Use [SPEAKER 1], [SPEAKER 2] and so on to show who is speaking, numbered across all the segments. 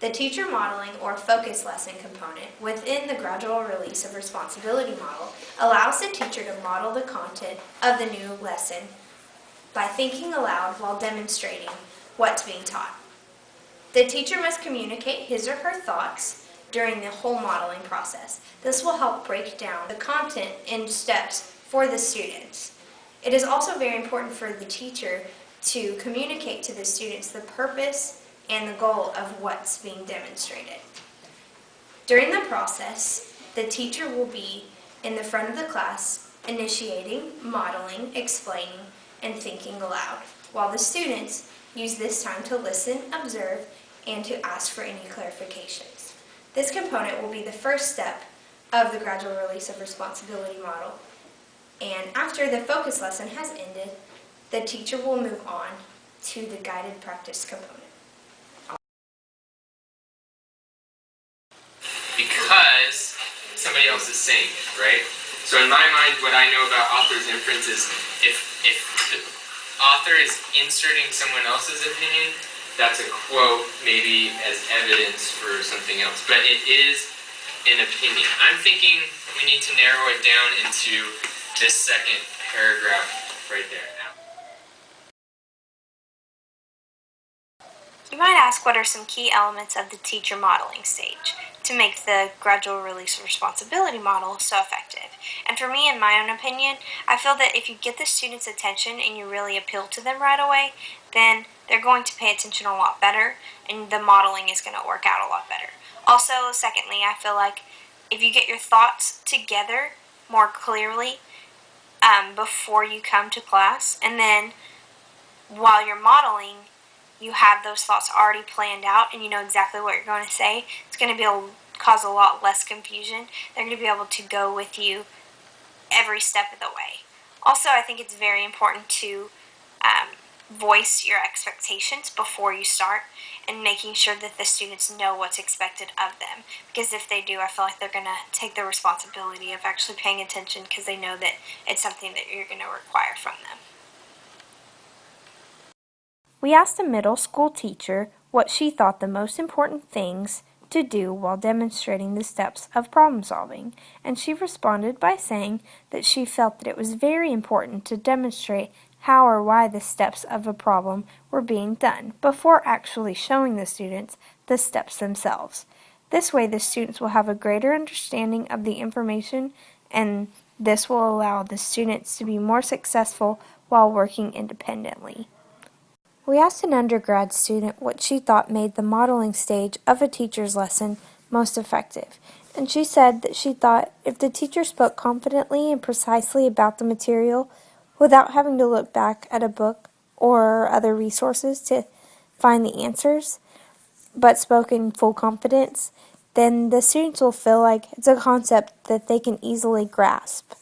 [SPEAKER 1] The teacher modeling or focus lesson component within the gradual release of responsibility model allows the teacher to model the content of the new lesson by thinking aloud while demonstrating what's being taught. The teacher must communicate his or her thoughts during the whole modeling process. This will help break down the content in steps for the students. It is also very important for the teacher to communicate to the students the purpose and the goal of what's being demonstrated. During the process, the teacher will be in the front of the class, initiating, modeling, explaining, and thinking aloud, while the students use this time to listen, observe, and to ask for any clarifications. This component will be the first step of the gradual release of responsibility model. And after the focus lesson has ended, the teacher will move on to the guided practice component.
[SPEAKER 2] Because somebody else is saying it, right? So in my mind, what I know about author's inference is if the author is inserting someone else's opinion, that's a quote maybe as evidence for something else. But it is an opinion. I'm thinking we need to narrow it down into this second paragraph right there.
[SPEAKER 1] You might ask, what are some key elements of the teacher modeling stage to make the gradual release of responsibility model so effective? And for me, in my own opinion, I feel that if you get the students' attention and you really appeal to them right away, then they're going to pay attention a lot better, and the modeling is going to work out a lot better. Also, secondly, I feel like if you get your thoughts together more clearly before you come to class, and then while you're modeling, you have those thoughts already planned out and you know exactly what you're going to say, it's going to be able to cause a lot less confusion. They're going to be able to go with you every step of the way. Also, I think it's very important to voice your expectations before you start and making sure that the students know what's expected of them. Because if they do, I feel like they're going to take the responsibility of actually paying attention because they know that it's something that you're going to require from them. We asked a middle school teacher what she thought the most important things to do while demonstrating the steps of problem solving, and she responded by saying that she felt that it was very important to demonstrate how or why the steps of a problem were being done before actually showing the students the steps themselves. This way the students will have a greater understanding of the information, and this will allow the students to be more successful while working independently. We asked an undergrad student what she thought made the modeling stage of a teacher's lesson most effective, and she said that she thought if the teacher spoke confidently and precisely about the material without having to look back at a book or other resources to find the answers, but spoke in full confidence, then the students will feel like it's a concept that they can easily grasp.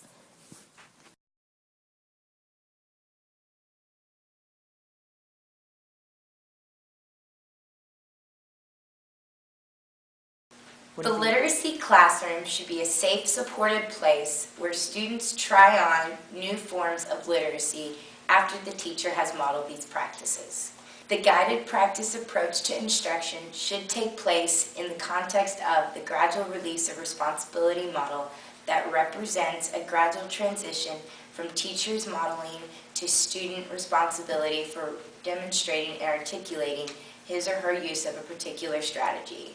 [SPEAKER 3] The literacy classroom should be a safe, supported place where students try on new forms of literacy after the teacher has modeled these practices. The guided practice approach to instruction should take place in the context of the gradual release of responsibility model that represents a gradual transition from teachers modeling to student responsibility for demonstrating and articulating his or her use of a particular strategy.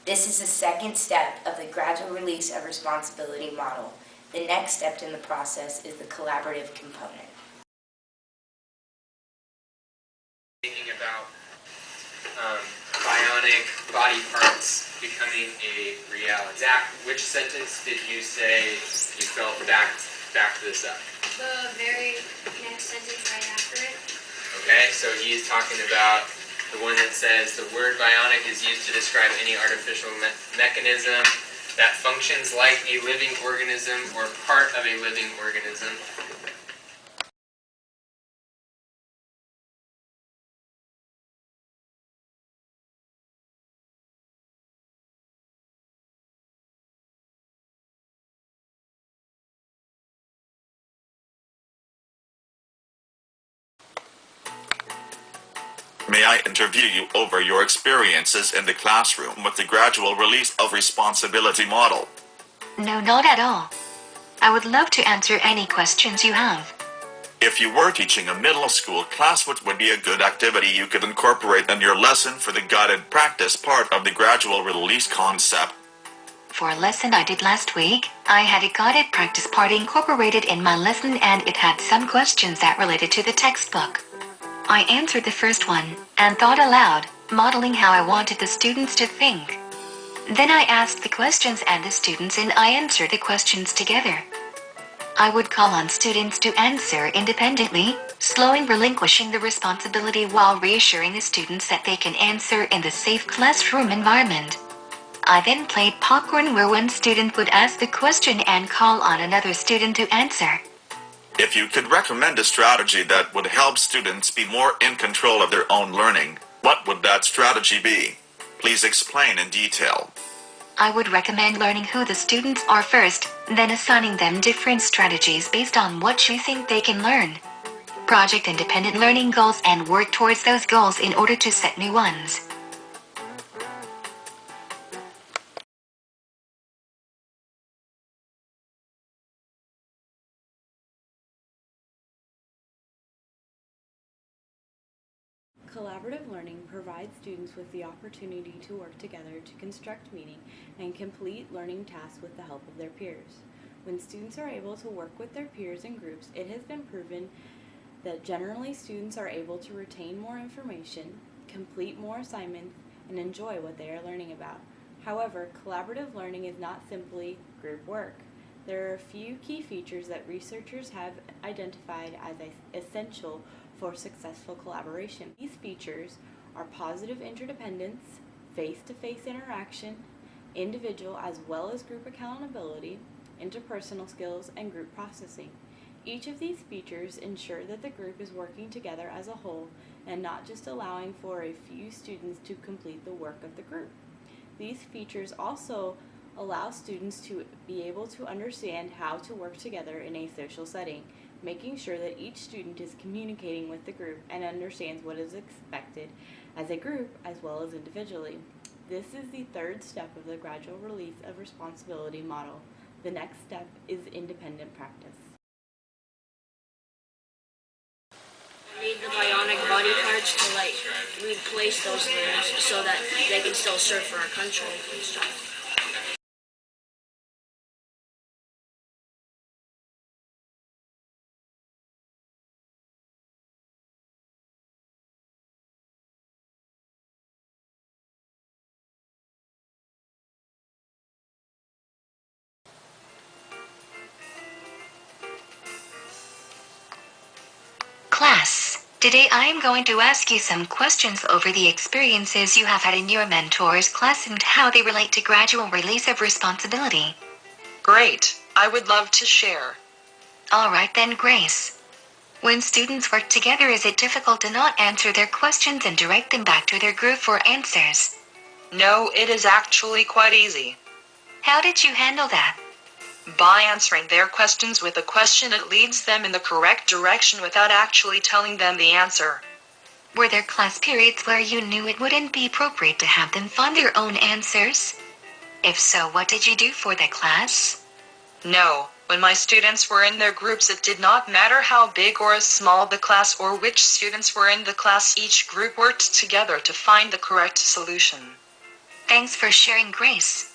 [SPEAKER 3] This is the second step of the gradual release of responsibility model. The next step in the process is the collaborative component.
[SPEAKER 2] Thinking about bionic body parts becoming a reality. Zach, which sentence did you say you felt backed this up?
[SPEAKER 4] The very next sentence right after it.
[SPEAKER 2] Okay, so he's talking about the one that says the word bionic is used to describe any artificial mechanism that functions like a living organism or part of a living organism.
[SPEAKER 5] May I interview you over your experiences in the classroom with the gradual release of responsibility model?
[SPEAKER 6] No, not at all. I would love to answer any questions you have.
[SPEAKER 5] If you were teaching a middle school class, what would be a good activity you could incorporate in your lesson for the guided practice part of the gradual release concept?
[SPEAKER 6] For a lesson I did last week, I had a guided practice part incorporated in my lesson, and it had some questions that related to the textbook. I answered the first one and thought aloud, modeling how I wanted the students to think. Then I asked the questions and the students, and I answered the questions together. I would call on students to answer independently, slowly relinquishing the responsibility while reassuring the students that they can answer in the safe classroom environment. I then played popcorn, where one student would ask the question and call on another student to answer.
[SPEAKER 5] If you could recommend a strategy that would help students be more in control of their own learning, what would that strategy be? Please explain in detail.
[SPEAKER 6] I would recommend learning who the students are first, then assigning them different strategies based on what you think they can learn. Project independent learning goals and work towards those goals in order to set new ones.
[SPEAKER 7] Collaborative learning provides students with the opportunity to work together to construct meaning and complete learning tasks with the help of their peers. When students are able to work with their peers in groups, it has been proven that generally students are able to retain more information, complete more assignments, and enjoy what they are learning about. However, collaborative learning is not simply group work. There are a few key features that researchers have identified as essential for successful collaboration. These features are positive interdependence, face-to-face interaction, individual as well as group accountability, interpersonal skills, and group processing. Each of these features ensure that the group is working together as a whole and not just allowing for a few students to complete the work of the group. These features also allow students to be able to understand how to work together in a social setting, making sure that each student is communicating with the group and understands what is expected as a group as well as individually. This is the third step of the gradual release of responsibility model. The next step is independent practice.
[SPEAKER 8] I need the bionic body parts to replace those limbs so that they can still serve for our country and stuff.
[SPEAKER 6] Class, today I am going to ask you some questions over the experiences you have had in your mentor's class and how they relate to gradual release of responsibility.
[SPEAKER 9] Great, I would love to share.
[SPEAKER 6] Alright then, Grace. When students work together, is it difficult to not answer their questions and direct them back to their group for answers?
[SPEAKER 9] No, it is actually quite easy.
[SPEAKER 6] How did you handle that?
[SPEAKER 9] By answering their questions with a question that leads them in the correct direction without actually telling them the answer.
[SPEAKER 6] Were there class periods where you knew it wouldn't be appropriate to have them find their own answers? If so, what did you do for the class?
[SPEAKER 9] No, when my students were in their groups, it did not matter how big or small the class or which students were in the class. Each group worked together to find the correct solution.
[SPEAKER 6] Thanks for sharing, Grace.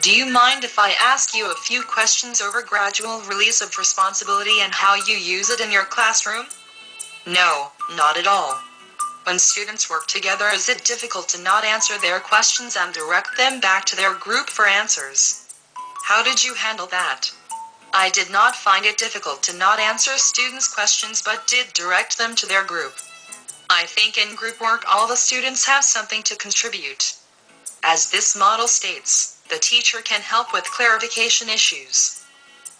[SPEAKER 9] Do you mind if I ask you a few questions over gradual release of responsibility and how you use it in your classroom? No, not at all. When students work together, is it difficult to not answer their questions and direct them back to their group for answers? How did you handle that? I did not find it difficult to not answer students' questions but did direct them to their group. I think in group work all the students have something to contribute. As this model states, the teacher can help with clarification issues.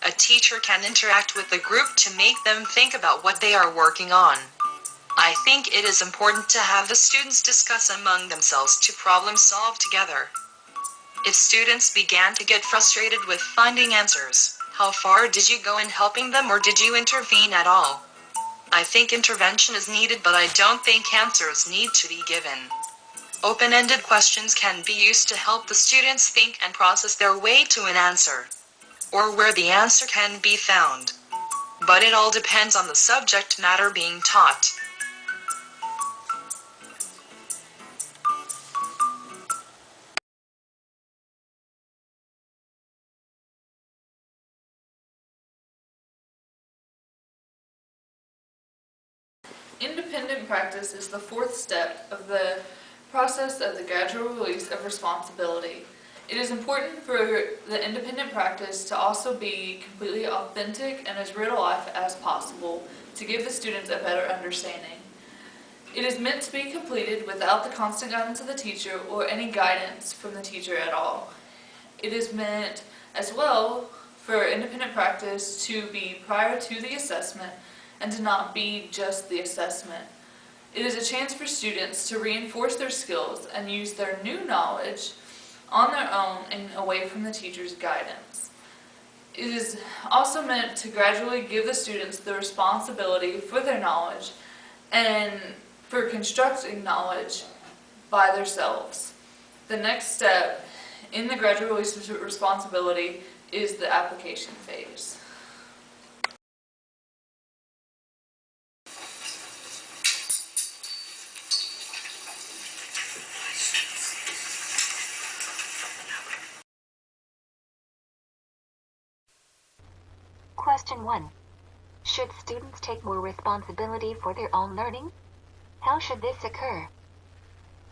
[SPEAKER 9] A teacher can interact with the group to make them think about what they are working on. I think it is important to have the students discuss among themselves to problem solve together. If students began to get frustrated with finding answers, How far did you go in helping them, or did you intervene at all? I think intervention is needed, but I don't think answers need to be given. Open-ended questions can be used to help the students think and process their way to an answer, or where the answer can be found. But it all depends on the subject matter being taught.
[SPEAKER 10] Independent practice is the fourth step of the process of the gradual release of responsibility. It is important for the independent practice to also be completely authentic and as real life as possible to give the students a better understanding. It is meant to be completed without the constant guidance of the teacher or any guidance from the teacher at all. It is meant as well for independent practice to be prior to the assessment and to not be just the assessment. It is a chance for students to reinforce their skills and use their new knowledge on their own and away from the teacher's guidance. It is also meant to gradually give the students the responsibility for their knowledge and for constructing knowledge by themselves. The next step in the gradual release of responsibility is the application phase.
[SPEAKER 6] Question 1. Should students take more responsibility for their own learning? How should this occur?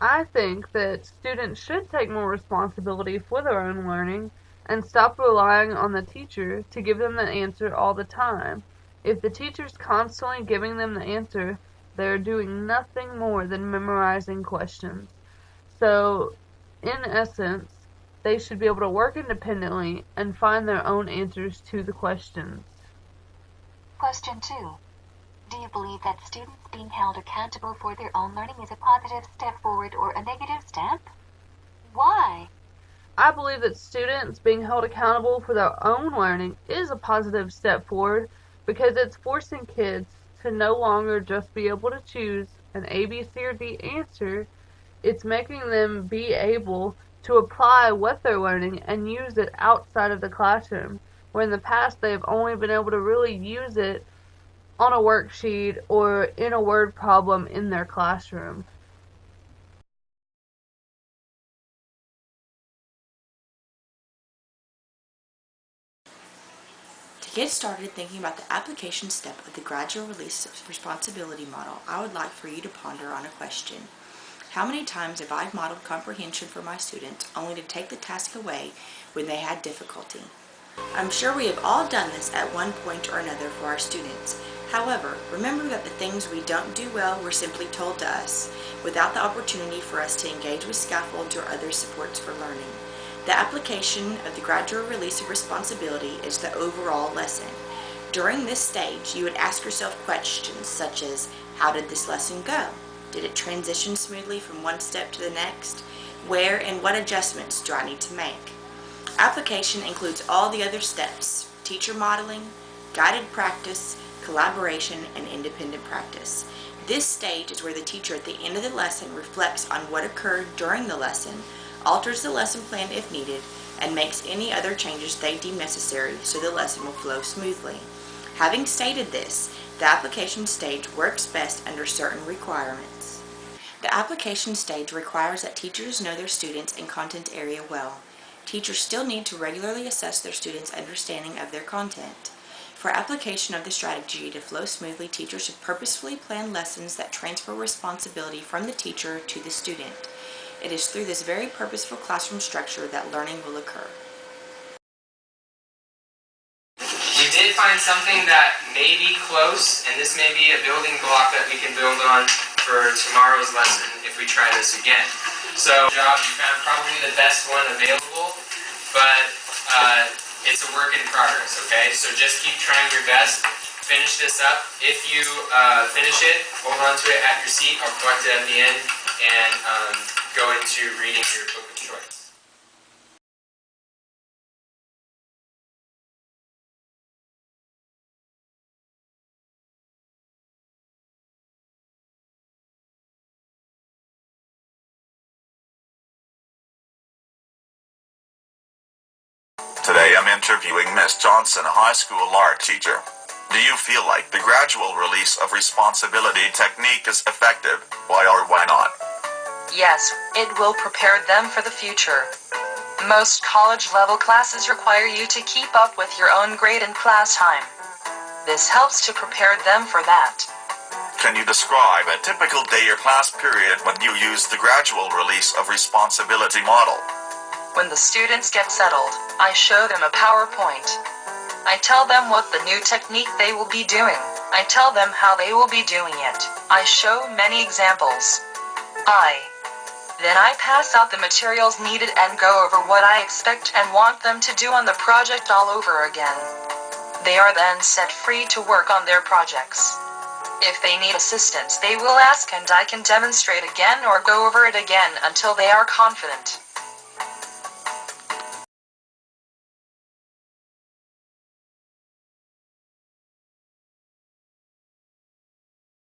[SPEAKER 11] I think that students should take more responsibility for their own learning and stop relying on the teacher to give them the answer all the time. If the teacher's constantly giving them the answer, they're doing nothing more than memorizing questions. So, in essence, they should be able to work independently and find their own answers to the questions.
[SPEAKER 6] Question 2. Do you believe that students being held accountable for their own learning is a positive step forward or a negative step? Why?
[SPEAKER 11] I believe that students being held accountable for their own learning is a positive step forward because it's forcing kids to no longer just be able to choose an A, B, C, or D answer. It's making them be able to apply what they're learning and use it outside of the classroom, where in the past they've only been able to really use it on a worksheet or in a word problem in their classroom.
[SPEAKER 12] To get started thinking about the application step of the gradual release of responsibility model, I would like for you to ponder on a question. How many times have I modeled comprehension for my students only to take the task away when they had difficulty? I'm sure we have all done this at one point or another for our students. However, remember that the things we don't do well were simply told to us, without the opportunity for us to engage with scaffolds or other supports for learning. The application of the gradual release of responsibility is the overall lesson. During this stage, you would ask yourself questions such as, how did this lesson go? Did it transition smoothly from one step to the next? Where and what adjustments do I need to make? Application includes all the other steps: teacher modeling, guided practice, collaboration, and independent practice. This stage is where the teacher at the end of the lesson reflects on what occurred during the lesson, alters the lesson plan if needed, and makes any other changes they deem necessary so the lesson will flow smoothly. Having stated this, the application stage works best under certain requirements. The application stage requires that teachers know their students and content area well. Teachers still need to regularly assess their students' understanding of their content. For application of the strategy to flow smoothly, teachers should purposefully plan lessons that transfer responsibility from the teacher to the student. It is through this very purposeful classroom structure that learning will occur.
[SPEAKER 2] We did find something that may be close, and this may be a building block that we can build on for tomorrow's lesson if we try this again. So, job, you found probably the best one available, but it's a work in progress, okay? So just keep trying your best. Finish this up. If you finish it, hold on to it at your seat. I'll collect it at the end and go into reading your book of choice.
[SPEAKER 5] Today I'm interviewing Miss Johnson, a high school art teacher. Do you feel like the gradual release of responsibility technique is effective? Why or why not?
[SPEAKER 9] Yes, it will prepare them for the future. Most college-level classes require you to keep up with your own grade and class time. This helps to prepare them for that.
[SPEAKER 5] Can you describe a typical day or class period when you use the gradual release of responsibility model?
[SPEAKER 9] When the students get settled, I show them a PowerPoint. I tell them what the new technique they will be doing. I tell them how they will be doing it. I show many examples. Then I pass out the materials needed and go over what I expect and want them to do on the project all over again. They are then set free to work on their projects. If they need assistance, they will ask and I can demonstrate again or go over it again until they are confident.